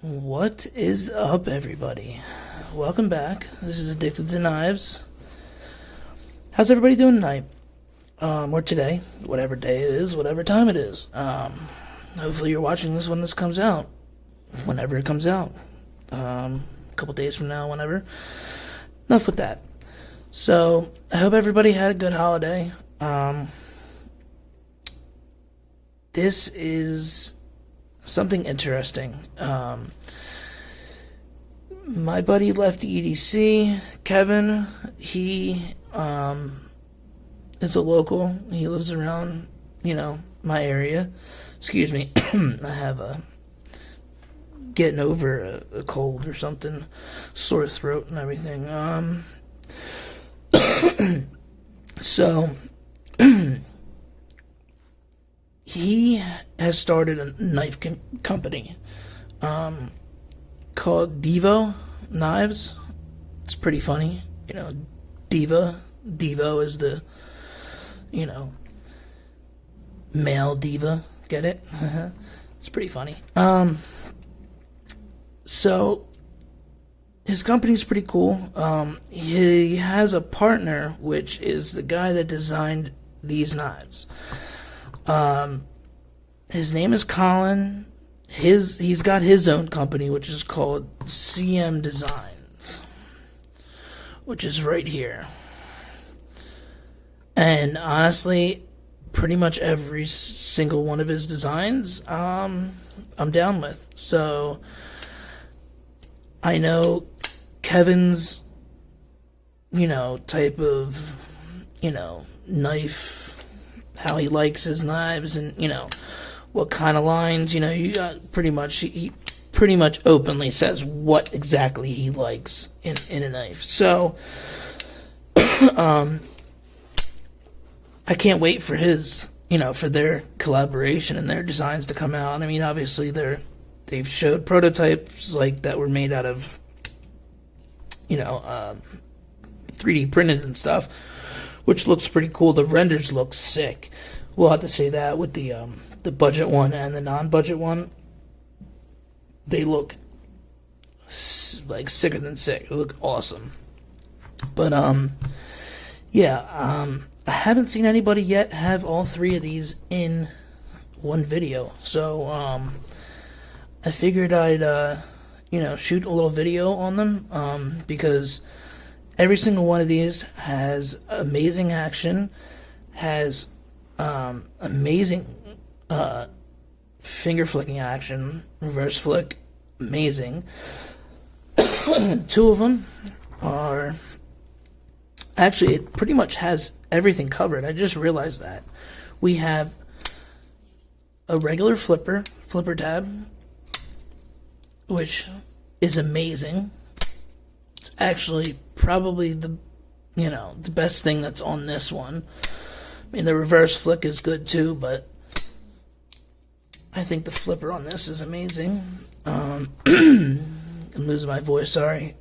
What is up, everybody? Welcome back. This is Addicted to Knives. How's everybody doing tonight? Or today, whatever day it is, whatever time it is. Hopefully you're watching this when this comes out. Whenever it comes out. A couple days from now, whenever. Enough with that. So, I hope everybody had a good holiday. This is something interesting. My buddy left the EDC, Kevin, he is a local. He lives around, my area. Excuse me. I have getting over a cold or something, sore throat and everything. So he has started a knife company called Devo Knives. It's pretty funny. Devo is the, male diva. Get it? It's pretty funny. So his company's pretty cool. He has a partner, which is the guy that designed these knives. His name is Colin. He's got his own company, which is called CM Designs, which is right here. And honestly, pretty much every single one of his designs, I'm down with. So I know Kevin's, type of, knife, how he likes his knives, and what kind of lines. You got pretty much, he pretty much openly says what exactly he likes in a knife. So I can't wait for his, for their collaboration and their designs to come out. I mean, obviously they've showed prototypes like that were made out of 3D printed and stuff, which looks pretty cool. The renders look sick. We'll have to say that with the budget one and the non-budget one. They look like sicker than sick. They look awesome. But I haven't seen anybody yet have all three of these in one video. So I figured I'd shoot a little video on them, because every single one of these has amazing action, has amazing finger flicking action, reverse flick, amazing. Two of them are actually, it pretty much has everything covered. I just realized that we have a regular flipper tab, which is amazing. It's actually probably the best thing that's on this one. I mean, the reverse flick is good too, but I think the flipper on this is amazing. I'm losing my voice, sorry.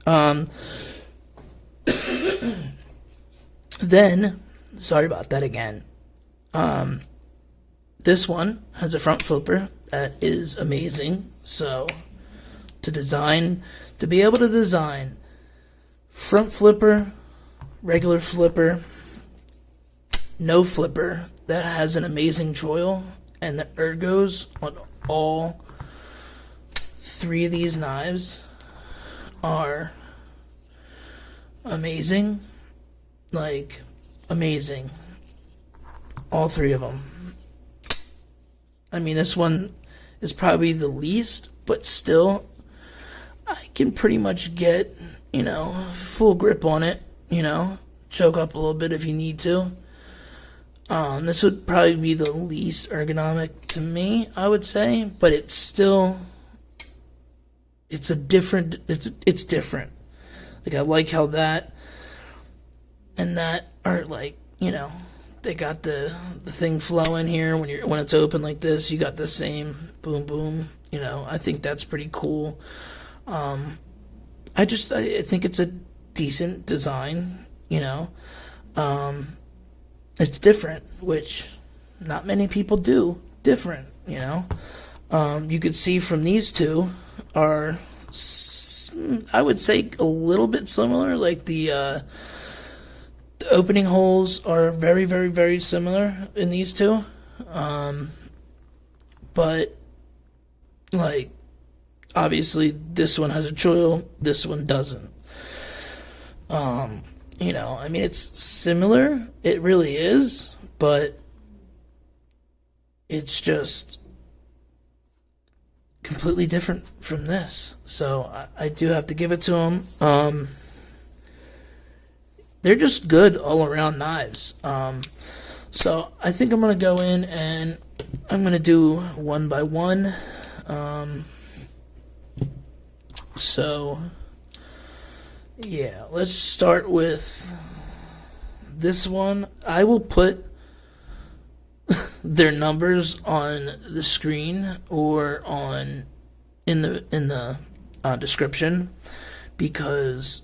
Then, sorry about that again. This one has a front flipper that is amazing. So, to be able to design front flipper, regular flipper, no flipper that has an amazing choil, and the ergos on all three of these knives are amazing. Like, amazing. All three of them. I mean, this one is probably the least, but still, I can pretty much get, full grip on it, choke up a little bit if you need to. This would probably be the least ergonomic to me, I would say, but it's still, it's different. Like, I like how that and that are like, they got the thing flowing here when it's open like this. You got the same boom boom. I think that's pretty cool. I think it's a decent design. It's different, which not many people do. Different. You could see from these two are, I would say, a little bit similar. Like the opening holes are very, very, very similar in these two. But like obviously this one has a choil, this one doesn't. I mean, it's similar, it really is, but it's just completely different from this. So I do have to give it to them. They're just good all around knives. So I think I'm gonna go in and I'm gonna do one by one. So yeah, let's start with this one. I will put their numbers on the screen or on in the description, because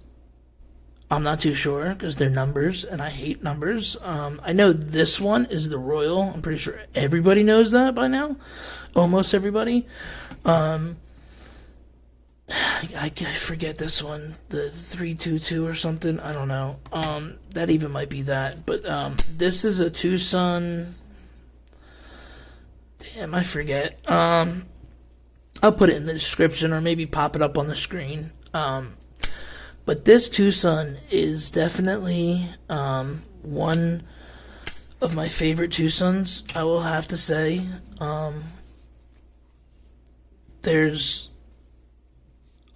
I'm not too sure, because they're numbers and I hate numbers. I know this one is the Royal. I'm pretty sure everybody knows that by now. Almost everybody. I forget this one, the 322 or something. I don't know. That even might be that. But this is a Tucson. Damn, I forget. I'll put it in the description or maybe pop it up on the screen. But this Tucson is definitely one of my favorite Tucsons, I will have to say. There's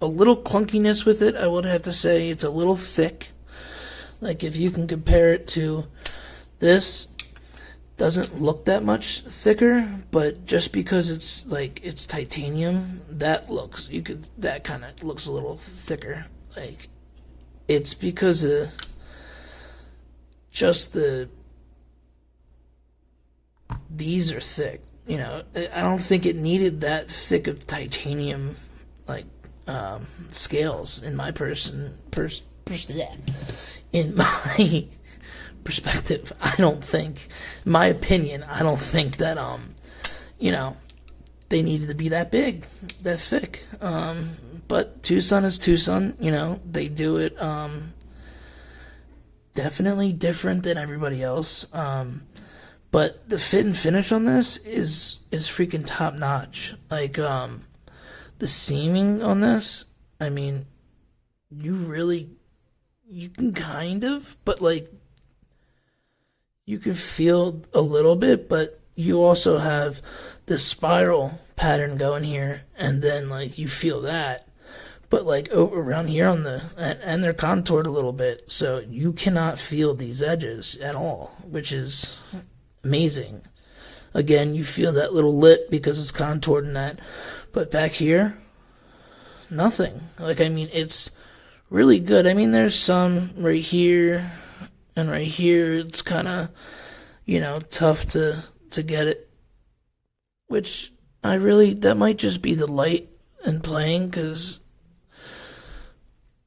a little clunkiness with it, I would have to say. It's a little thick. Like if you can compare it to this, doesn't look that much thicker, but just because it's like it's titanium, that kind of looks a little thicker. Like it's because of just these are thick. I don't think it needed that thick of titanium like scales in my in my perspective. I don't think, in my opinion, I don't think that they needed to be that big, that thick. But Tucson is Tucson, they do it definitely different than everybody else. But the fit and finish on this is freaking top notch. Like the seaming on this, I mean, you can kind of, but like you can feel a little bit, but you also have the spiral pattern going here, and then like you feel that, but like over around here on and they're contoured a little bit, so you cannot feel these edges at all, which is amazing. Again, you feel that little lip because it's contoured and that, but back here, nothing. Like, I mean, it's really good. I mean, there's some right here and right here. It's kind of, tough to get it, which that might just be the light and playing, because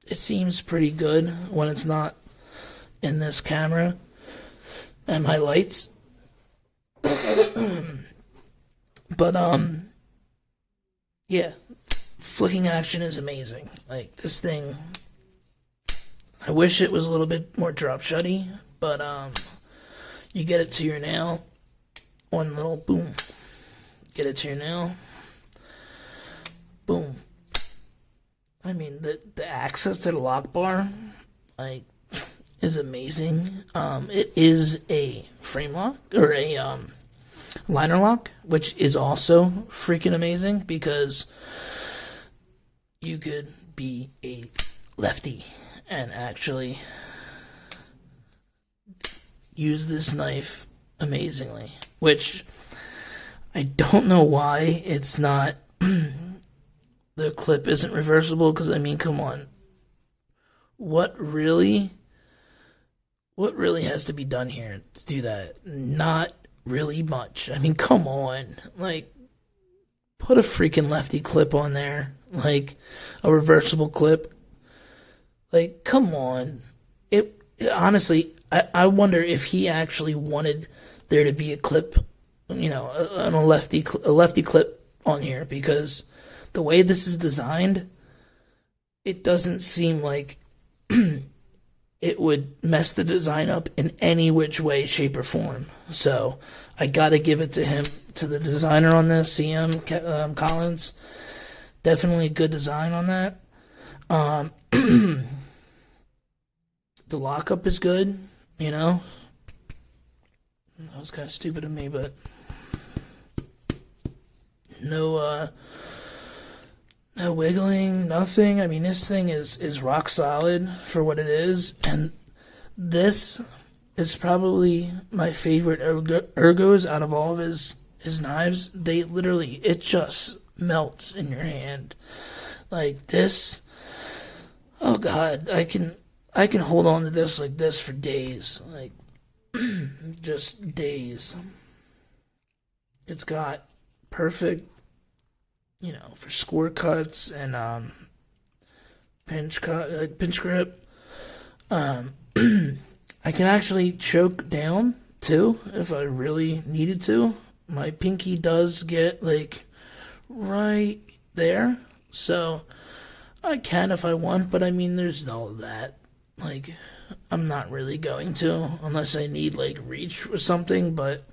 it seems pretty good when it's not in this camera and my lights. But yeah, flicking action is amazing. Like this thing, I wish it was a little bit more drop shutty, but you get it to your nail, one little boom, get it to your nail, boom. I mean, the access to the lock bar, like, is amazing. It is a frame lock, or a liner lock, which is also freaking amazing, because you could be a lefty and actually use this knife amazingly, which I don't know why it's not the clip isn't reversible, because I mean, come on, what really has to be done here to do that? Not really much. I mean, come on, like, put a freaking lefty clip on there, like a reversible clip. Like, come on. It honestly, I wonder if he actually wanted there to be a clip, a lefty clip on here, because the way this is designed, it doesn't seem like it would mess the design up in any which way, shape, or form. So I gotta give it to him, to the designer on this, CM Collins. Definitely good design on that. The lockup is good, you know. That was kind of stupid of me, but no wiggling, nothing. I mean, this thing is rock solid for what it is, and this is probably my favorite ergos out of all of his knives. They literally, it just melts in your hand. Like this, oh god, I can hold on to this like this for days, like just days. It's got perfect, you know, for score cuts and pinch grip. I can actually choke down too if I really needed to. My pinky does get like right there, so I can if I want, but I mean, there's all of that. Like, I'm not really going to unless I need like reach or something, but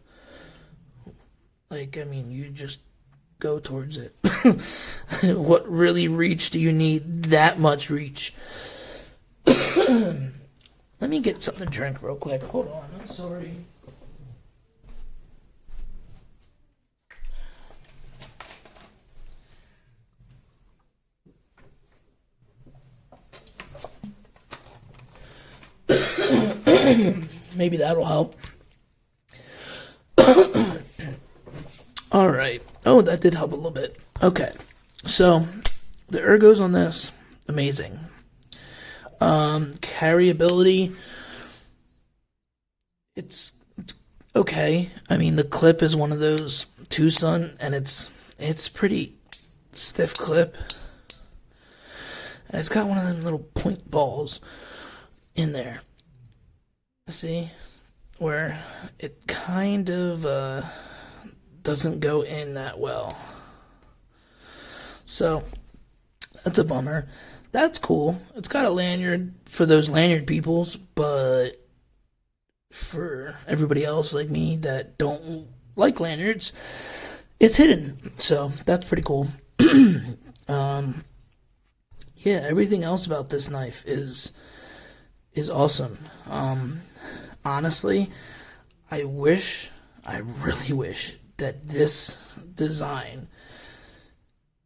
like, I mean, you just go towards it. What really reach do you need? That much reach. Let me get something to drink real quick. Hold on, I'm sorry. Maybe that'll help. Alright. Oh, that did help a little bit. Okay. So, the ergos on this, amazing. Carryability, it's okay. I mean, the clip is one of those Tucson, and it's pretty stiff clip. And it's got one of them little point balls in there. See? Where it kind of doesn't go in that well. So, that's a bummer. That's cool. It's got a lanyard for those lanyard peoples, but for everybody else like me that don't like lanyards, it's hidden. So that's pretty cool. Yeah, everything else about this knife is awesome. Honestly, I really wish that this design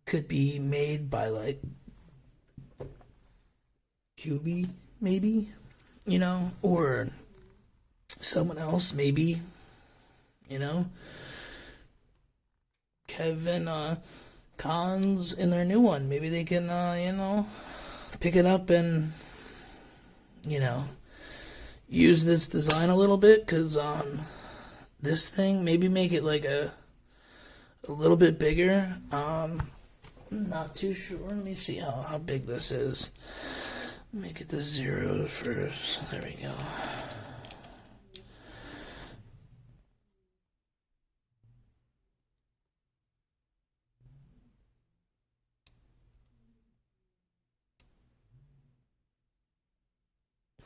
could be made by like QB, maybe, you know, or someone else, maybe, you know, Kevin Collins in their new one. Maybe they can, you know, pick it up and, you know, use this design a little bit, because this thing, maybe make it like a little bit bigger. Not too sure. Let me see how big this is. Make it the 0 first. There we go.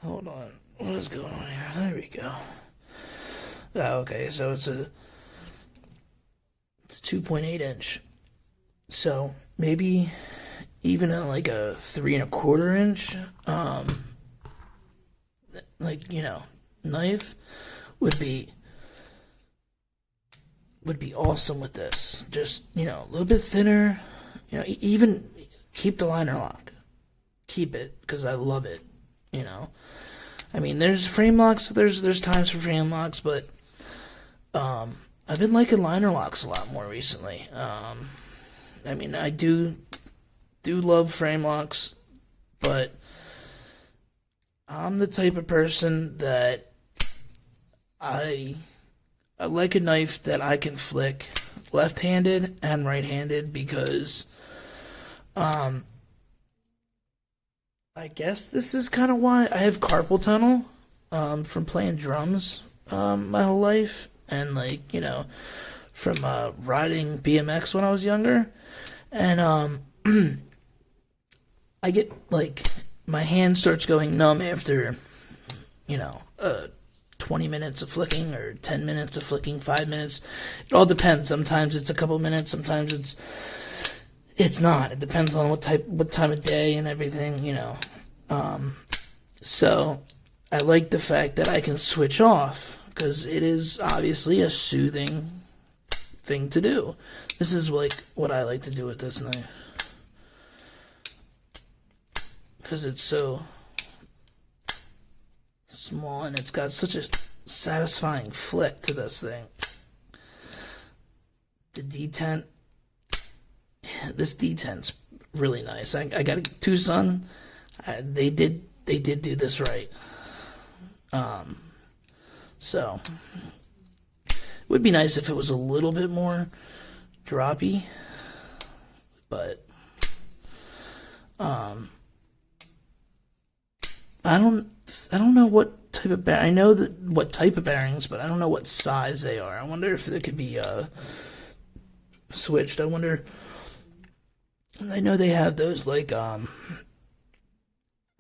Hold on. What is going on here? There we go. Oh, okay, so it's 2.8 inch. So maybe even at like a 3.25 inch, like, you know, knife would be awesome with this. Just, you know, a little bit thinner. You know, even keep the liner lock. Keep it, because I love it. You know, I mean, there's frame locks. There's times for frame locks, but I've been liking liner locks a lot more recently. I mean, I do love frame locks, but I'm the type of person that I like a knife that I can flick left-handed and right-handed, because I guess this is kind of why I have carpal tunnel from playing drums my whole life, and like, you know, from riding BMX when I was younger. And I get like my hand starts going numb after, 20 minutes of flicking or 10 minutes of flicking, 5 minutes. It all depends. Sometimes it's a couple minutes, sometimes it's not. It depends on what time of day and everything. So I like the fact that I can switch off because it is obviously a soothing thing to do. This is like what I like to do with this knife because it's so small and it's got such a satisfying flick to this thing. The detent, this detent's really nice. I got a Tucson. They did do this right. So it would be nice if it was a little bit more droppy, but I don't know what type of I know what type of bearings, but I don't know what size they are. I wonder if they could be switched. I know they have those like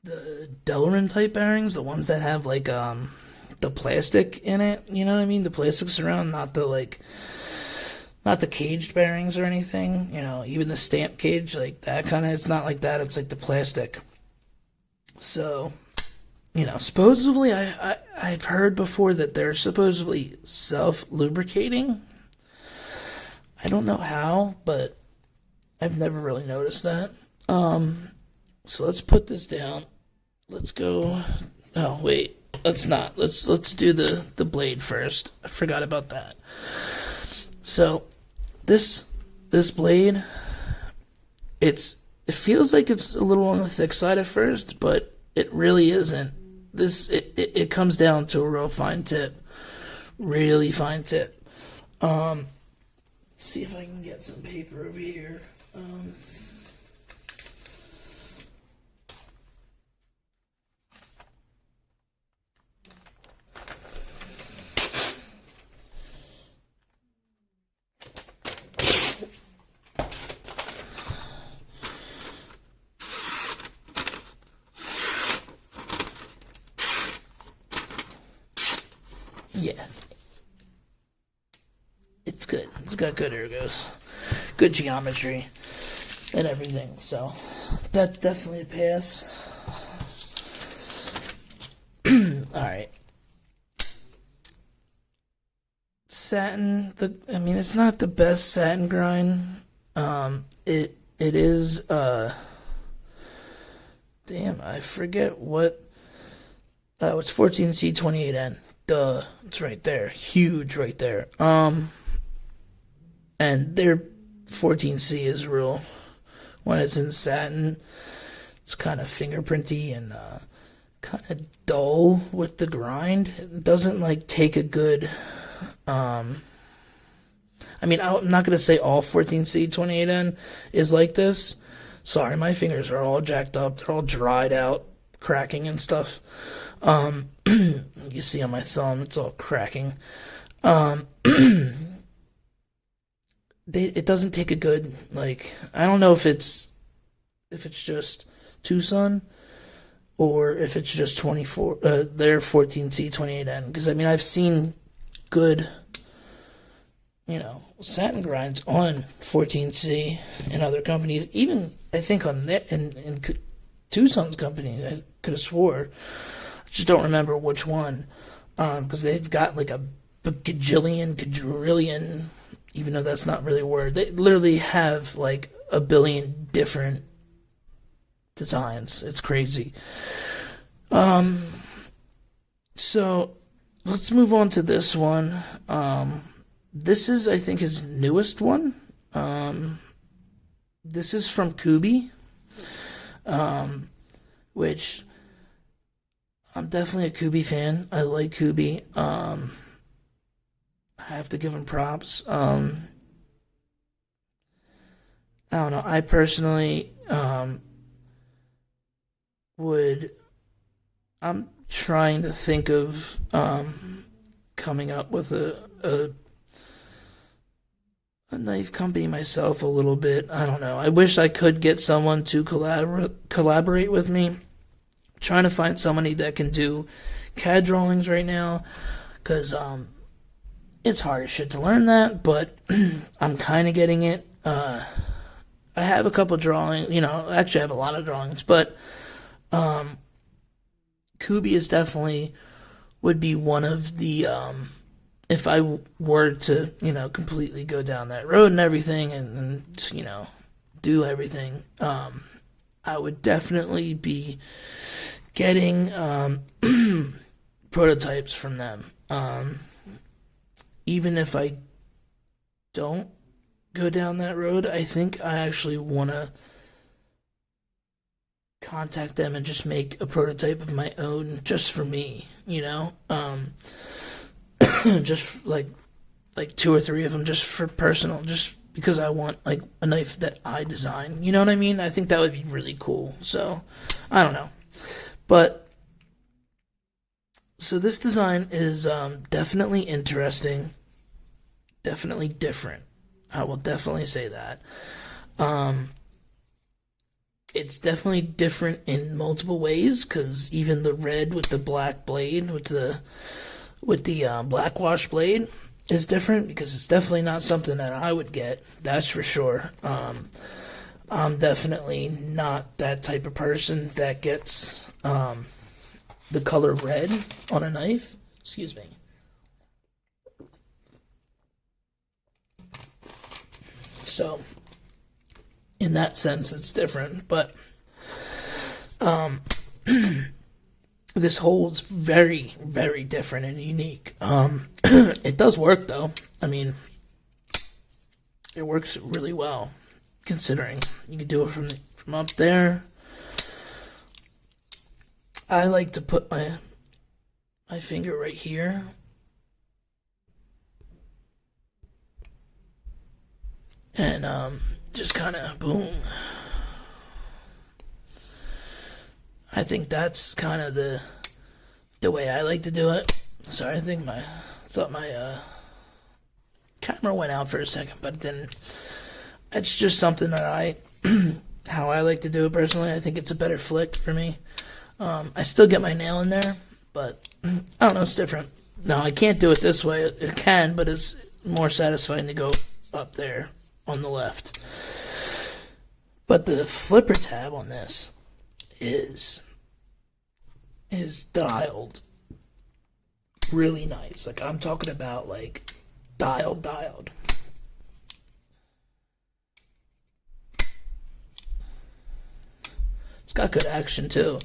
the Delrin type bearings, the ones that have like the plastic in it, you know what I mean? The plastic's around, not the caged bearings or anything, even the stamp cage, like that kind of, it's not like that, it's like the plastic. So, supposedly I've heard before that they're supposedly self-lubricating. I don't know how, but I've never really noticed that. So let's put this down. Let's go. Oh, wait. Let's not. Let's do the blade first. I forgot about that. So this blade, it feels like it's a little on the thick side at first, but it really isn't. It comes down to a real fine tip. Really fine tip. See if I can get some paper over here. Yeah. It's good. It's got good ergos. Good geometry and everything. So that's definitely a pass. Alright. Satin, it's not the best satin grind. It is damn, I forget what it's 14C28N. Duh, it's right there. Huge right there. And their 14C is real. When it's in satin, it's kind of fingerprinty and kind of dull with the grind. It doesn't like take a good. I'm not gonna say all 14C 28N is like this. Sorry, my fingers are all jacked up. They're all dried out, cracking and stuff. You see on my thumb, it's all cracking. It doesn't take a good, I don't know if it's just Tucson or if it's just 24 their 14C 28N, because I've seen good satin grinds on 14C in other companies, even I think on that in Tucson's company. I could have swore, I just don't remember which one, because they've got like a quadrillion, even though that's not really a word. They literally have like a billion different designs. It's crazy. So let's move on to this one. This is, I think, his newest one. This is from Kubi, which I'm definitely a Kubi fan. I like Kubi. I have to give him props. I don't know. I personally I'm trying to think of coming up with a a knife company myself a little bit. I don't know. I wish I could get someone to collaborate with me. Trying to find somebody that can do CAD drawings right now, because it's hard as shit to learn that, but I'm kind of getting it. I have a couple drawings, actually I have a lot of drawings, but Kubi is definitely would be one of the, if I were to, completely go down that road and everything and do everything, I would definitely be getting prototypes from them. Even if I don't go down that road, I think I actually want to contact them and just make a prototype of my own just for me, just like 2 or 3 of them just for personal, just because I want like a knife that I design. You know what I mean? I think that would be really cool. So, I don't know. But so this design is definitely interesting, definitely different. I will definitely say that. It's definitely different in multiple ways, because even the red with the black blade, with the black wash blade, is different, because it's definitely not something that I would get. That's for sure. I'm definitely not that type of person that gets the color red on a knife. Excuse me. So, in that sense, it's different. But this holds very, very different and unique. It does work, though. I mean, it works really well, considering you can do it from up there. I like to put my finger right here, and just kind of boom. I think that's kind of the way I like to do it. Sorry, I thought my camera went out for a second, but it didn't. It's just something that how I like to do it personally. I think it's a better flick for me. I still get my nail in there, but I don't know, it's different. No, I can't do it this way. It can, but it's more satisfying to go up there on the left. But the flipper tab on this is dialed really nice. Like, I'm talking about like dialed. It's got good action too.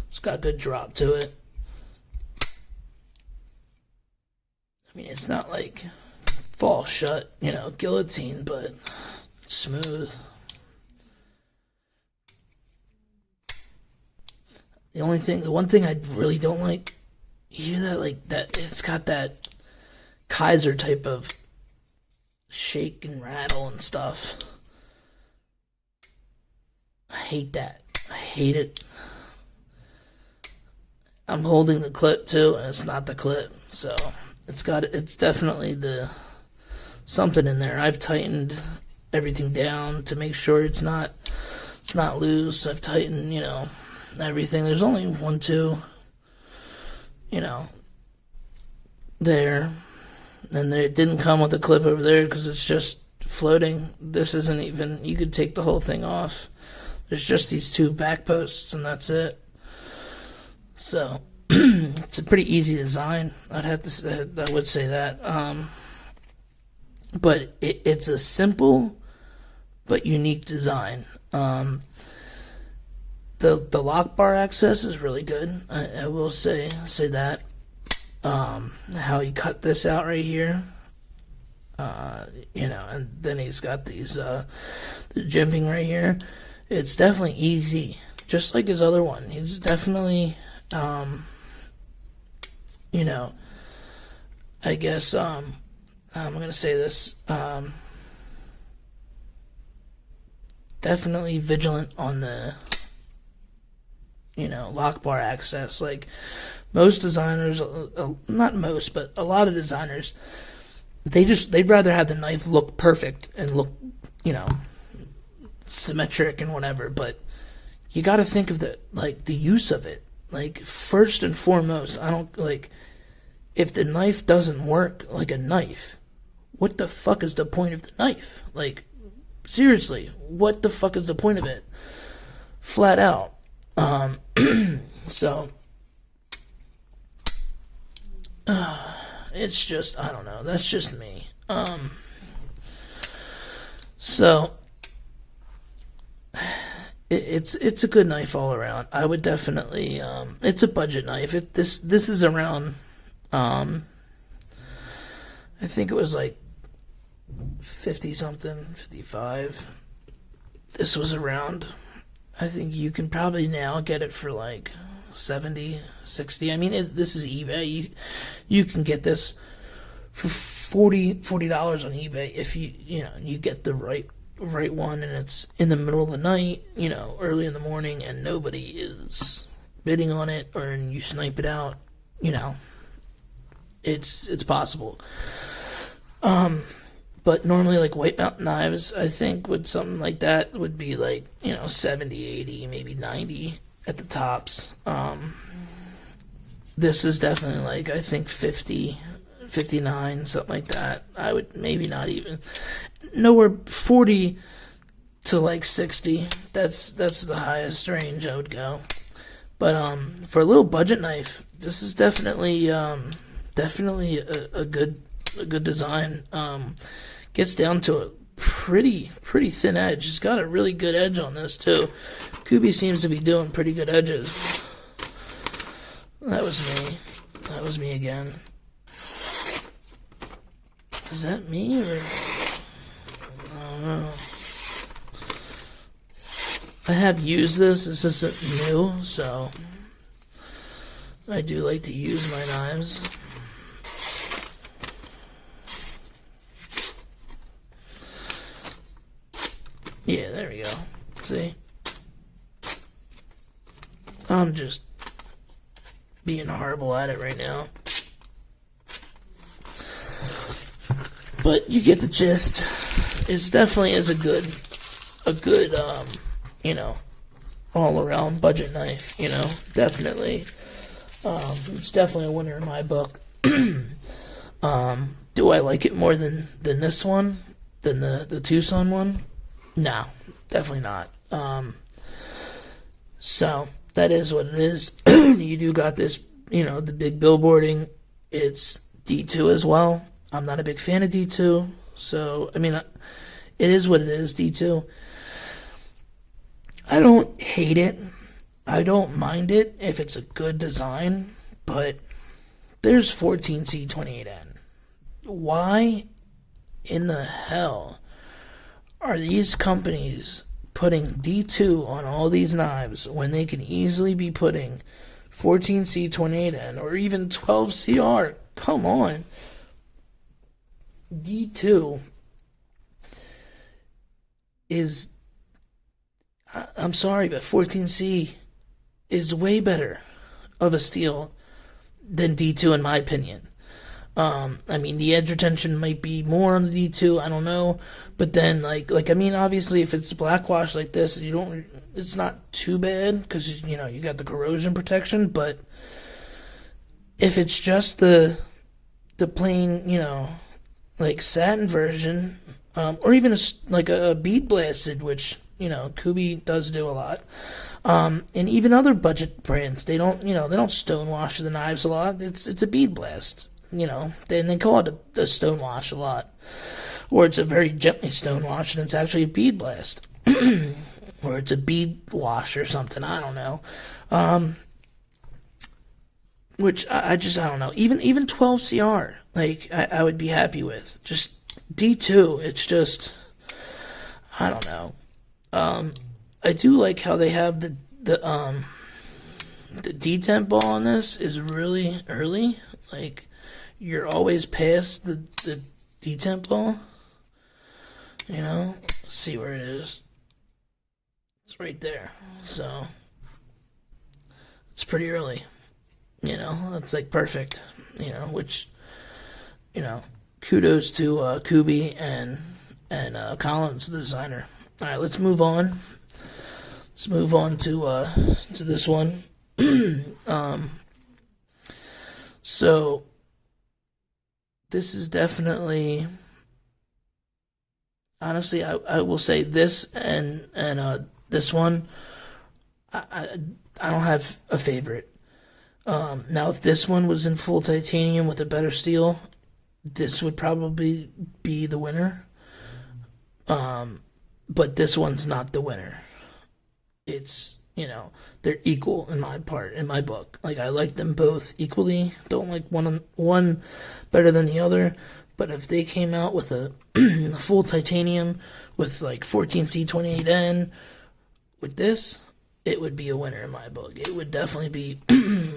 It's got good drop to it. I mean, it's not like fall shut, guillotine, but it's smooth. The one thing I really don't like, you hear that, like, that it's got that Kaiser type of shake and rattle and stuff. I hate that. I hate it. I'm holding the clip too, and it's not the clip, so it's definitely something in there. I've tightened everything down to make sure it's not loose. I've tightened, everything. There's only 1, 2, there, and it didn't come with a clip over there because it's just floating. This isn't even. You could take the whole thing off. There's just these 2 back posts, and that's it. So it's a pretty easy design. I would say that. But it's a simple but unique design. The lock bar access is really good. I will say that. How he cut this out right here. And then he's got these the jimping right here. It's definitely easy, just like his other one. He's definitely, I guess, I'm going to say this, definitely vigilant on the, lock bar access. Like, most designers, not most, but a lot of designers, they'd rather have the knife look perfect and look, you know, symmetric and whatever, but you got to think of the use of it. Like, first and foremost, I don't, like, if the knife doesn't work like a knife, what the fuck is the point of the knife? Like, seriously, what the fuck is the point of it? Flat out. So, it's just, I don't know, that's just me. So, it's a good knife all around. I would definitely, it's a budget knife. This is around, I think it was like 50 something, 55. This was around, I think you can probably now get it for like 70, 60. I mean, this is eBay. You can get this for $40 on eBay if you get the right one, and it's in the middle of the night, early in the morning, and nobody is bidding on it, or you snipe it out. It's possible. But normally, like, white mountain knives, I think with something like that would be like 70, 80, maybe 90 at the tops. This is definitely like, I think 50, 59, something like that. I would maybe not even nowhere 40 to like 60. That's the highest range I would go. But for a little budget knife, this is definitely a good design. Gets down to a pretty thin edge. It's got a really good edge on this too. Kubi seems to be doing pretty good edges. That was me again. Is that me, or I don't know. I have used this. This isn't new, so I do like to use my knives. Yeah, there we go. See? I'm just being horrible at it right now. But you get the gist. It definitely is a good all around budget knife, definitely. It's definitely a winner in my book. Do I like it more than this one? Than the Tucson one? No, definitely not. So that is what it is. You do got this, the big billboarding. It's D2 as well. I'm not a big fan of D2, so I mean, it is what it is. D2. I don't hate it. I don't mind it if it's a good design, but there's 14C28N. Why in the hell are these companies putting D2 on all these knives when they can easily be putting 14C28N or even 12CR? Come on. D2 is, I'm sorry, but 14C is way better of a steel than D2 in my opinion. I mean, the edge retention might be more on the D2, I don't know, but then I mean, obviously if it's black wash like this, it's not too bad because you got the corrosion protection, but if it's just the plain, like satin version, or even a bead blasted, which Kubi does do a lot, and even other budget brands, they don't stonewash the knives a lot. It's a bead blast, then they call it a stonewash a lot, or it's a very gently stonewash and it's actually a bead blast, or it's a bead wash or something. I don't know, which I don't know. Even 12CR, I would be happy with. Just D2, it's just, I don't know. I do like how they have the detent ball on this is really early. Like, you're always past the detent ball. Let's see where it is. It's right there. So it's pretty early. It's like perfect. Which kudos to Kubi and Collins, the designer. All right, let's move on. Let's move on to this one. So this is definitely, honestly, I will say this and this one, I don't have a favorite. Now, if this one was in full titanium with a better steel, this would probably be the winner. But this one's not the winner. It's, they're equal in my book. Like, I like them both equally. Don't like one better than the other. But if they came out with a full titanium with like 14C 28N with this, it would be a winner in my book. It would definitely be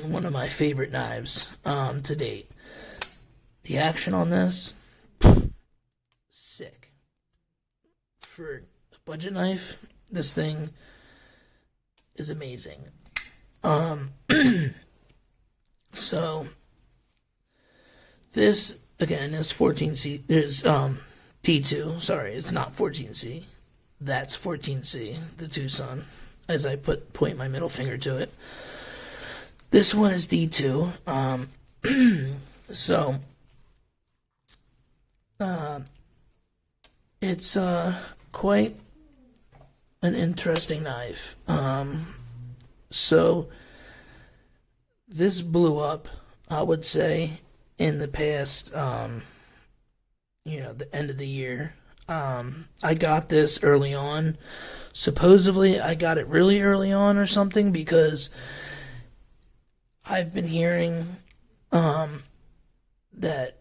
one of my favorite knives to date. The action on this, sick. For a budget knife, this thing is amazing. So this again is 14C. There's D2. Sorry, it's not 14C. That's 14C, the Tucson. As I point my middle finger to it. This one is D2. So it's quite an interesting knife. So this blew up, I would say, in the past, the end of the year. I got this early on. Supposedly, I got it really early on or something because I've been hearing that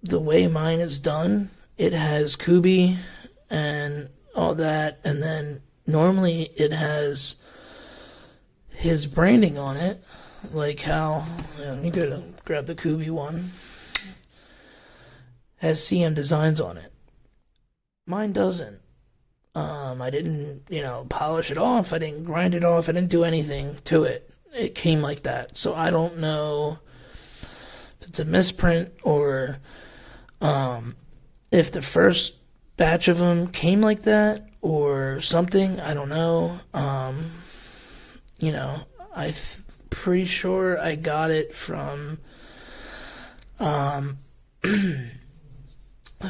the way mine is done, it has Kubi and all that, and then normally it has his branding on it, like how, let me go to grab the Kubi one, has CM Designs on it. Mine doesn't. I didn't, polish it off. I didn't grind it off. I didn't do anything to it. It came like that. So I don't know if it's a misprint or if the first batch of them came like that or something. I don't know. I'm pretty sure I got it from, let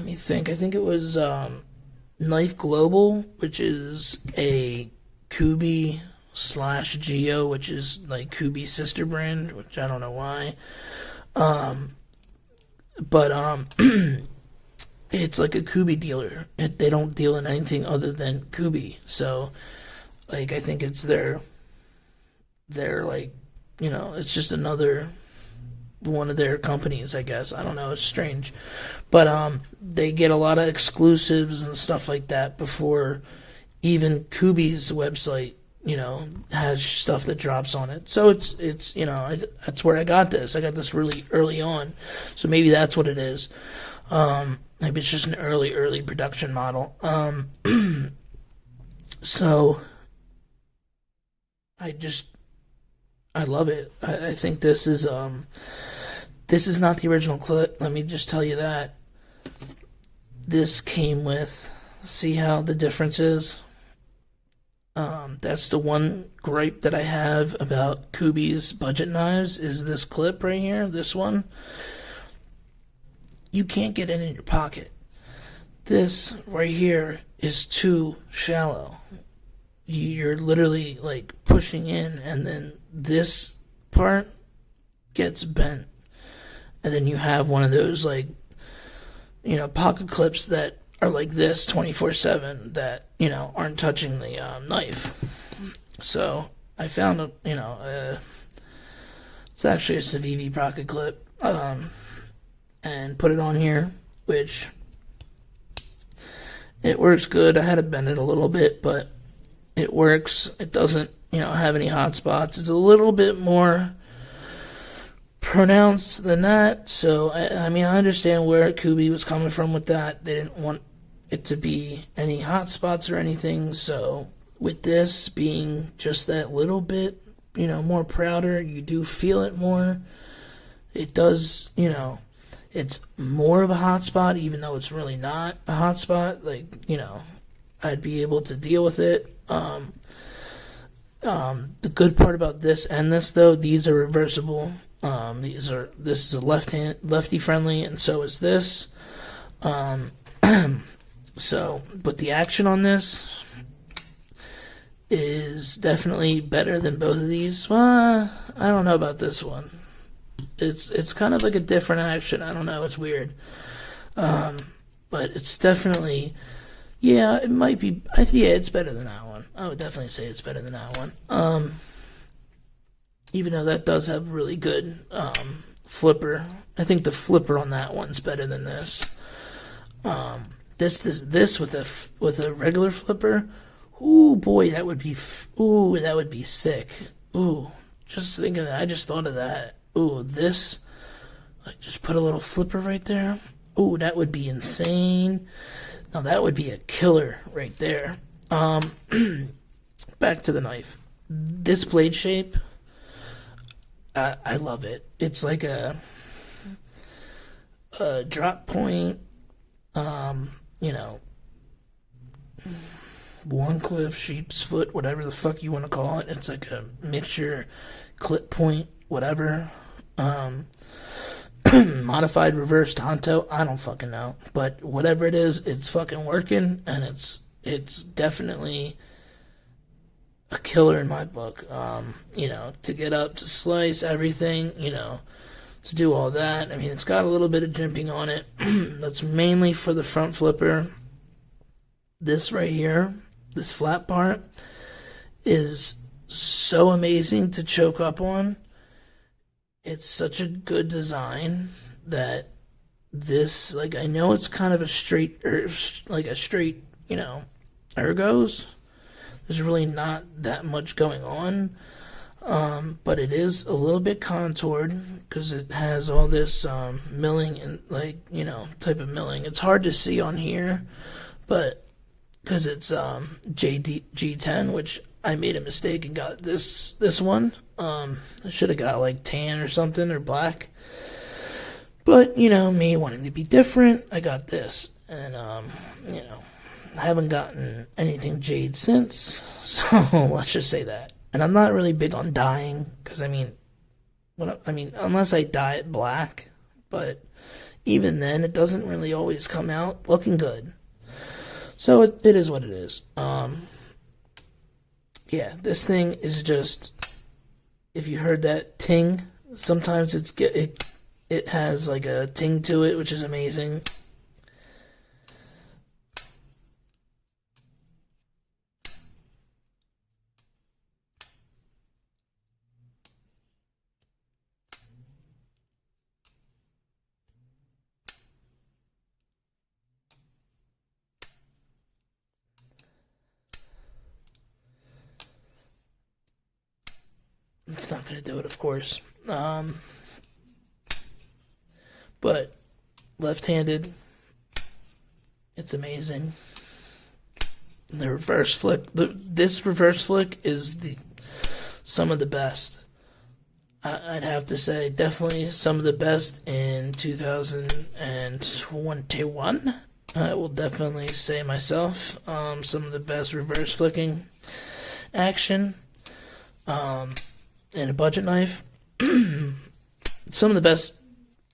me think. I think it was Knife Global, which is a Kubi / Geo, which is like Kubi's sister brand, which I don't know why. But it's like a Kubi dealer. They don't deal in anything other than Kubi. So, like, I think it's their like, it's just another one of their companies, I guess. I don't know, it's strange. But they get a lot of exclusives and stuff like that before even Kubi's website, has stuff that drops on it. So it's that's where I got this. I got this really early on. So maybe that's what it is. Maybe it's just an early production model. So I love it. I think this is not the original clip. Let me just tell you that. This came with, see how the difference is? That's the one gripe that I have about Kubi's budget knives is this clip right here, this one. You can't get it in your pocket. This right here is too shallow. You're literally like pushing in, and then this part gets bent. And then you have one of those like, pocket clips that are like this 24/7 that, aren't touching the knife. So I found it's actually a Civivi pocket clip, and put it on here, which it works good. I had to bend it a little bit, but it works. It doesn't, have any hot spots. It's a little bit more pronounced than that. So I understand where Kubi was coming from with that. They didn't want it to be any hot spots or anything. So with this being just that little bit, more prouder, you do feel it more. It does, it it's more of a hotspot, even though it's really not a hotspot. Like, I'd be able to deal with it. The good part about this and this, though, these are reversible. This is a lefty friendly, and so is this. So, but the action on this is definitely better than both of these. Well, I don't know about this one. It's kind of like a different action. I don't know. It's weird. But it's definitely, yeah, it might be. Yeah, it's better than that one. I would definitely say it's better than that one. Even though that does have really good flipper. I think the flipper on that one's better than this. This with a regular flipper. Ooh, boy, that would be sick. Ooh, just thinking that, I just thought of that. Ooh, this, like, just put a little flipper right there. Ooh, that would be insane. Now that would be a killer right there. Back to the knife. This blade shape, I love it. It's like a drop point, Warncliffe, sheep's foot, whatever the fuck you want to call it. It's like a mixture, clip point, whatever. Modified reverse Tonto, I don't fucking know. But whatever it is, it's fucking working, and it's definitely a killer in my book. To get up, to slice everything, to do all that. I mean, it's got a little bit of jimping on it. That's mainly for the front flipper. This right here, this flat part, is so amazing to choke up on. It's such a good design that this, like, I know it's kind of a straight, ergos. There's really not that much going on. But it is a little bit contoured because it has all this milling and, type of milling. It's hard to see on here, but because it's G10, which I made a mistake and got this one. I should have got like tan or something, or black. But, me wanting to be different, I got this. And, I haven't gotten anything jade since, so let's just say that. And I'm not really big on dyeing, because unless I dye it black, but even then, it doesn't really always come out looking good. So it is what it is. Yeah, this thing is just, if you heard that ting, sometimes it has like a ting to it, which is amazing. It's not going to do it, of course. But left-handed, it's amazing. The reverse flick, this reverse flick is some of the best. I'd have to say, definitely some of the best in 2021. I will definitely say myself, some of the best reverse flicking action. In a budget knife. Some of the best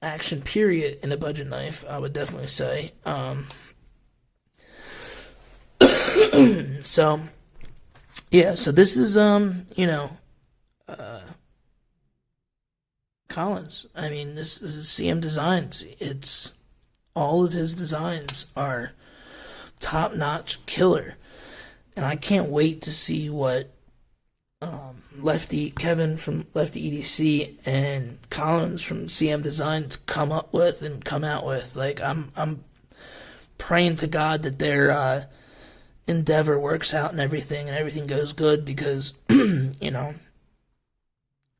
action period in a budget knife, I would definitely say. So this is Collins. I mean, this is CM Designs. It's all of his designs are top-notch killer, and I can't wait to see what Lefty Kevin from Lefty EDC and Collins from CM Designs come out with. Like, I'm praying to God that their endeavor works out and everything goes good, because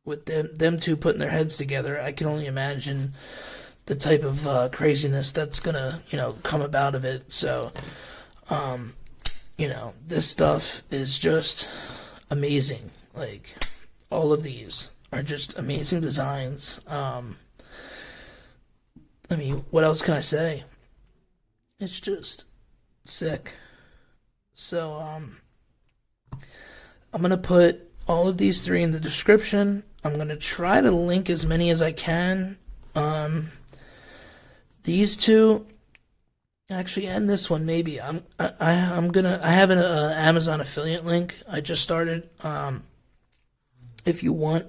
with them two putting their heads together, I can only imagine the type of craziness that's gonna come about of it. So this stuff is just amazing. Like, all of these are just amazing designs. I mean, what else can I say? It's just sick. So, I'm gonna put all of these three in the description. I'm gonna try to link as many as I can. These two, actually, and this one maybe. I have an Amazon affiliate link I just started. If you want,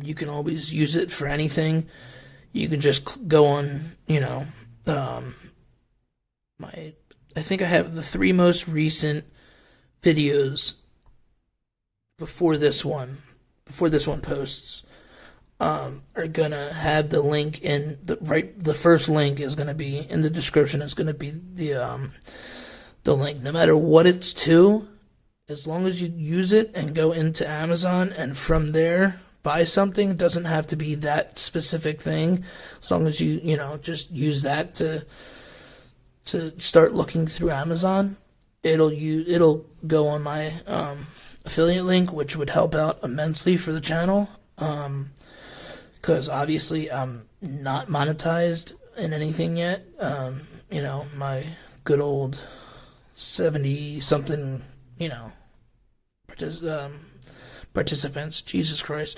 you can always use it for anything. You can just go on, I think I have the three most recent videos before this one posts, are gonna have the link in the first link is gonna be in the description. It's gonna be the link, no matter what it's to, as long as you use it and go into Amazon and from there buy something. It doesn't have to be that specific thing, as long as you just use that to start looking through Amazon. It'll go on my affiliate link, which would help out immensely for the channel, because obviously I'm not monetized in anything yet. My good old 70 something participants, Jesus Christ,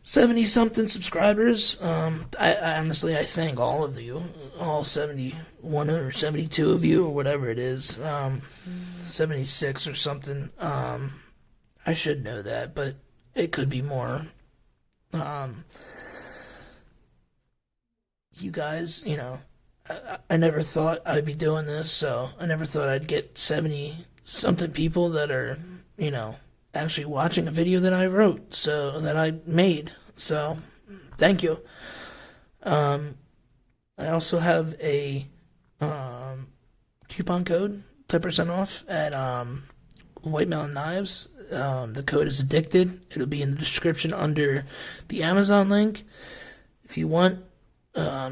70 something subscribers. I honestly, I thank all of you, all 71 or 72 of you, or whatever it is, 76 or something. I should know that, but it could be more. You guys, I never thought I'd be doing this, so I never thought I'd get 70 something people that are, actually watching a video that I wrote, so that I made. So, thank you. I also have a coupon code, 10% off at White Mountain Knives. The code is addicted. It'll be in the description under the Amazon link. If you want,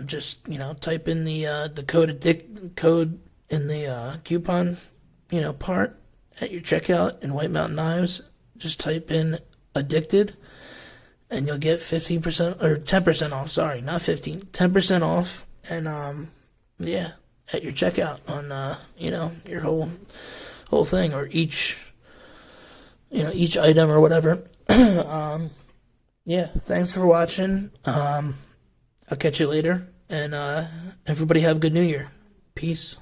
just type in the code in the coupon part at your checkout in White Mountain Knives. Just type in addicted, and you'll get 15% or 10% off. Sorry, not 15, 10% off. And yeah, at your checkout on your whole thing, or each item or whatever. Yeah, thanks for watching. I'll catch you later, and everybody have a good New Year. Peace.